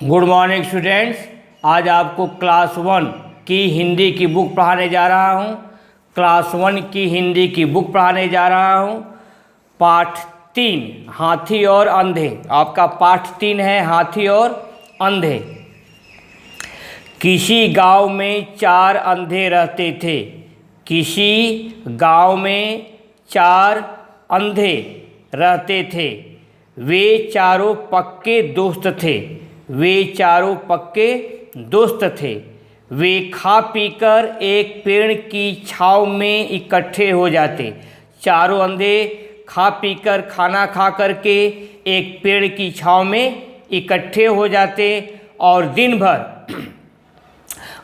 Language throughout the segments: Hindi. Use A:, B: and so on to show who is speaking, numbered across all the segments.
A: Good morning students. आज आपको क्लास 1 की हिंदी की बुक पढ़ाने जा रहा हूँ। क्लास 1 की हिंदी की बुक पढ़ाने जा रहा हूँ। पाठ 3 हाथी और अंधे। आपका पाठ 3 है हाथी और अंधे। किसी गांव में 4 अंधे रहते थे। किसी गांव में 4 अंधे रहते थे। वे चारों पक्के दोस्त थे। वे चारों पक्के दोस्त थे। वे खा पीकर एक पेड़ की छांव में इकट्ठे हो जाते। चारों अंधे खा पीकर खाना खा करके एक पेड़ की छांव में इकट्ठे हो जाते और दिन भर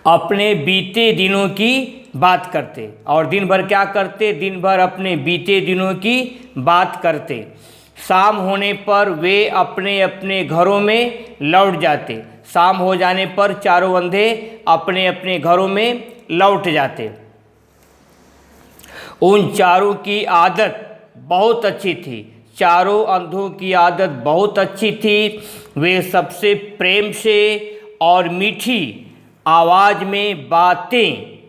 A: अपने बीते दिनों की बात करते। और दिन भर क्या करते? दिन भर अपने बीते दिनों की बात करते। शाम होने पर वे अपने अपने घरों में लौट जाते। शाम हो जाने पर चारों अंधे अपने अपने घरों में लौट जाते। उन चारों की आदत बहुत अच्छी थी। चारों अंधों की आदत बहुत अच्छी थी। वे सबसे प्रेम से और मीठी आवाज़ में बातें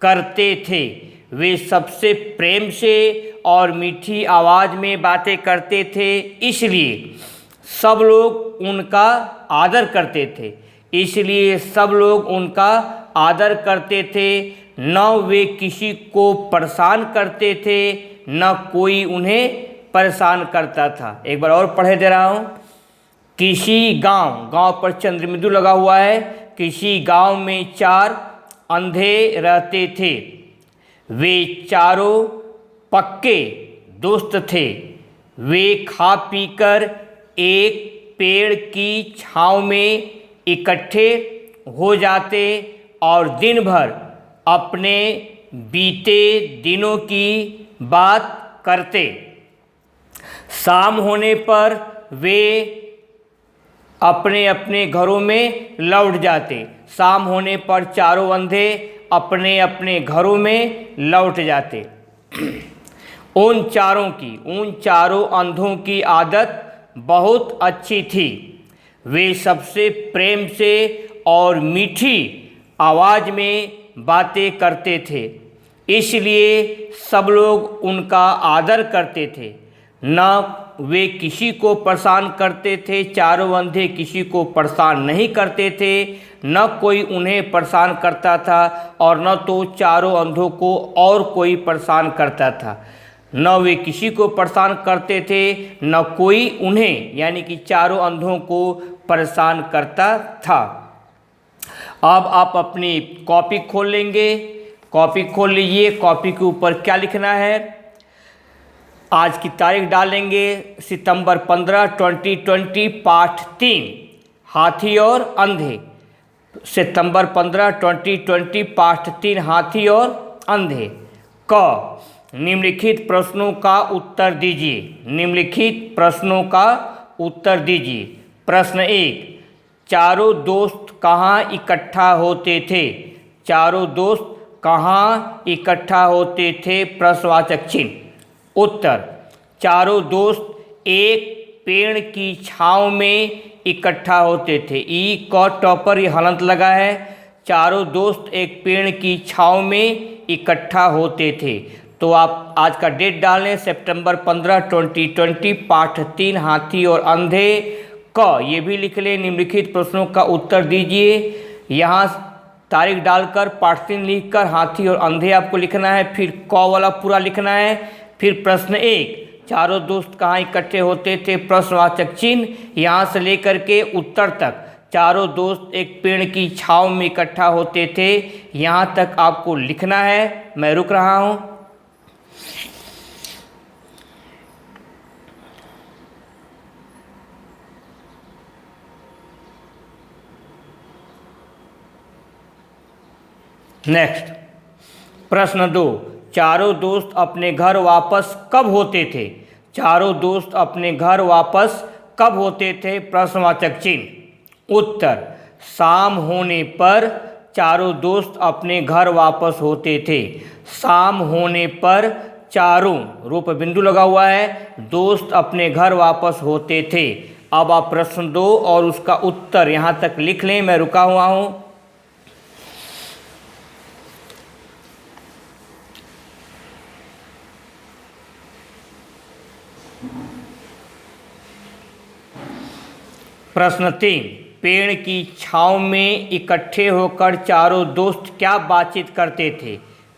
A: करते थे। वे सबसे प्रेम से और मीठी आवाज़ में बातें करते थे, इसलिए सब लोग उनका आदर करते थे। इसलिए सब लोग उनका आदर करते थे। न वे किसी को परेशान करते थे, न कोई उन्हें परेशान करता था। एक बार और पढ़े दे रहा हूँ। किसी गांव पर चंद्रबिंदु लगा हुआ है। किसी गांव में 4 अंधे रहते थे। वे चारों पक्के दोस्त थे। वे खा पीकर एक पेड़ की छांव में इकट्ठे हो जाते और दिन भर अपने बीते दिनों की बात करते। शाम होने पर वे अपने अपने घरों में लौट जाते। शाम होने पर चारों अंधे अपने अपने घरों में लौट जाते। उन चारों अंधों की आदत बहुत अच्छी थी। वे सबसे प्रेम से और मीठी आवाज़ में बातें करते थे, इसलिए सब लोग उनका आदर करते थे। न वे किसी को परेशान करते थे। चारों अंधे किसी को परेशान नहीं करते थे। न कोई उन्हें परेशान करता था और न तो चारों अंधों को और कोई परेशान करता था। न वे किसी को परेशान करते थे, न कोई उन्हें यानी कि चारों अंधों को परेशान करता था। अब आप अपनी कॉपी खोल लेंगे। कॉपी खोल लीजिए। कॉपी के ऊपर क्या लिखना है? आज की तारीख डालेंगे सितंबर 15, 2020, पाठ 3 हाथी और अंधे। सितंबर 15, 2020, पाठ 3 हाथी और अंधे। क निम्नलिखित प्रश्नों का उत्तर दीजिए। निम्नलिखित प्रश्नों का उत्तर दीजिए। प्रश्न 1, चारों दोस्त कहाँ इकट्ठा होते थे? चारों दोस्त कहाँ इकट्ठा होते थे? प्रश्नवाचक चिन्ह। उत्तर, चारों दोस्त एक पेड़ की छांव में इकट्ठा होते थे। ई क टॉपर ये हलंत लगा है। चारों दोस्त एक पेड़ की छांव में इकट्ठा होते थे। तो आप आज का डेट डालें सितंबर 15, 2020, पाठ 3 हाथी और अंधे। क ये भी लिख लें। निम्नलिखित प्रश्नों का उत्तर दीजिए। यहाँ तारीख डालकर पाठ 3 लिखकर हाथी और अंधे आपको लिखना है। फिर क वाला पूरा लिखना है। फिर प्रश्न 1, चारों दोस्त कहाँ इकट्ठे होते थे? प्रश्नवाचक चिन्ह यहाँ से लेकर के उत्तर तक। चारों दोस्त एक पेड़ की छांव में इकट्ठा होते थे, यहाँ तक आपको लिखना है। मैं रुक रहा हूँ। नेक्स्ट प्रश्न 2, चारों दोस्त अपने घर वापस कब होते थे? चारों दोस्त अपने घर वापस कब होते थे? प्रश्नवाचक चिन्ह। उत्तर, शाम होने पर चारों दोस्त अपने घर वापस होते थे। शाम होने पर चारों, रो पर बिंदु लगा हुआ है, दोस्त अपने घर वापस होते थे। अब आप प्रश्न 2 और उसका उत्तर यहाँ तक लिख लें, मैं रुका हुआ हूँ। प्रश्न 3, पेड़ की छांव में इकट्ठे होकर चारों दोस्त क्या बातचीत करते थे?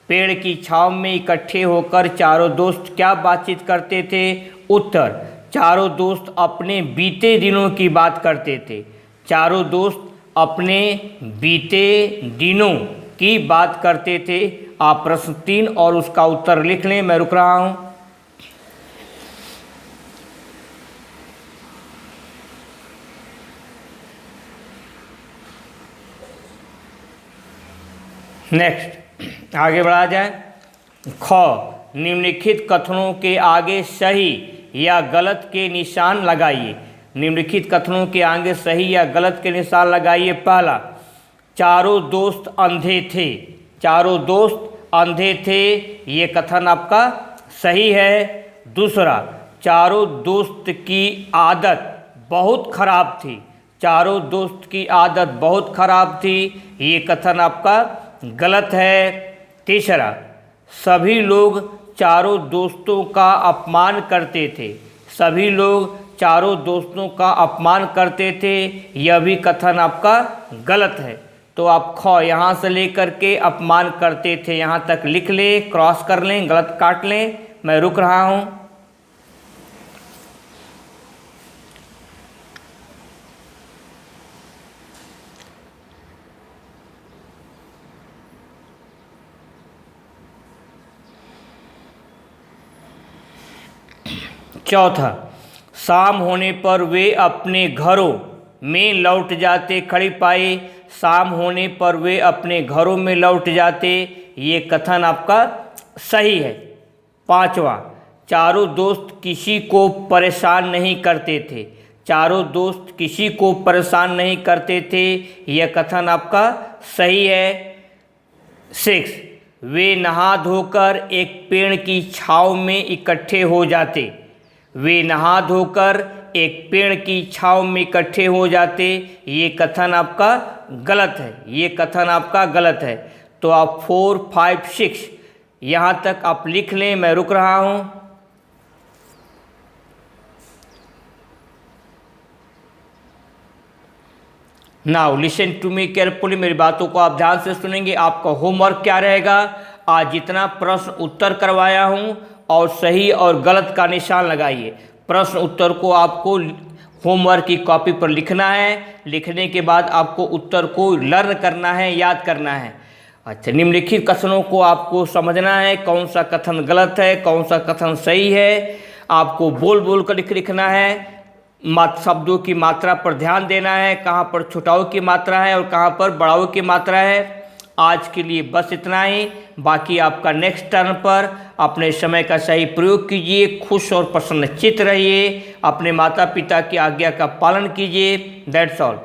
A: पेड़ की छांव में इकट्ठे होकर चारों दोस्त क्या बातचीत करते थे? उत्तर, चारों दोस्त अपने बीते दिनों की बात करते थे। चारों दोस्त अपने बीते दिनों की बात करते थे। आप प्रश्न 3 और उसका उत्तर लिख लें, मैं रुक रहा हूँ। नेक्स्ट, आगे बढ़ा जाए। ख, निम्नलिखित कथनों के आगे सही या गलत के निशान लगाइए। निम्नलिखित कथनों के आगे सही या गलत के निशान लगाइए। पहला, चारों दोस्त अंधे थे। चारों दोस्त अंधे थे, ये कथन आपका सही है। दूसरा, चारों दोस्त की आदत बहुत खराब थी। चारों दोस्त की आदत बहुत खराब थी, ये कथन आपका गलत है। तीसरा, सभी लोग चारों दोस्तों का अपमान करते थे। सभी लोग चारों दोस्तों का अपमान करते थे, यह भी कथन आपका गलत है। तो आप ख यहाँ से लेकर के अपमान करते थे यहाँ तक लिख लें, क्रॉस कर लें, गलत काट लें, मैं रुक रहा हूँ। चौथा, शाम होने पर वे अपने घरों में लौट जाते। खड़ी पाई, शाम होने पर वे अपने घरों में लौट जाते, ये कथन आपका सही है। पांचवा, चारों दोस्त किसी को परेशान नहीं करते थे। चारों दोस्त किसी को परेशान नहीं करते थे, यह कथन आपका सही है। 6, वे नहा धोकर एक पेड़ की छांव में इकट्ठे हो जाते। वे नहा धोकर एक पेड़ की छांव में इकट्ठे हो जाते, ये कथन आपका गलत है। ये कथन आपका गलत है। तो आप 4, 5, 6 यहाँ तक आप लिख लें, मैं रुक रहा हूँ। Now listen to me carefully, मेरी बातों को आप ध्यान से सुनेंगे। आपका होमवर्क क्या रहेगा? आज जितना प्रश्न उत्तर करवाया हूँ और सही और गलत का निशान लगाइए। प्रश्न उत्तर को आपको होमवर्क की कॉपी पर लिखना है। लिखने के बाद आपको उत्तर को लर्न करना है, याद करना है। अच्छा, निम्नलिखित कथनों को आपको समझना है, कौन सा कथन गलत है, कौन सा कथन सही है। आपको बोल बोल कर लिखना है। शब्दों की मात्रा पर ध्यान देना है, कहाँ पर छुटाव की मात्रा है और कहाँ पर बढ़ाव की मात्रा है। आज के लिए बस इतना ही। बाकी आपका नेक्स्ट टर्न पर अपने समय का सही प्रयोग कीजिए, खुश और प्रसन्नचित्त रहिए, अपने माता पिता की आज्ञा का पालन कीजिए। That's all.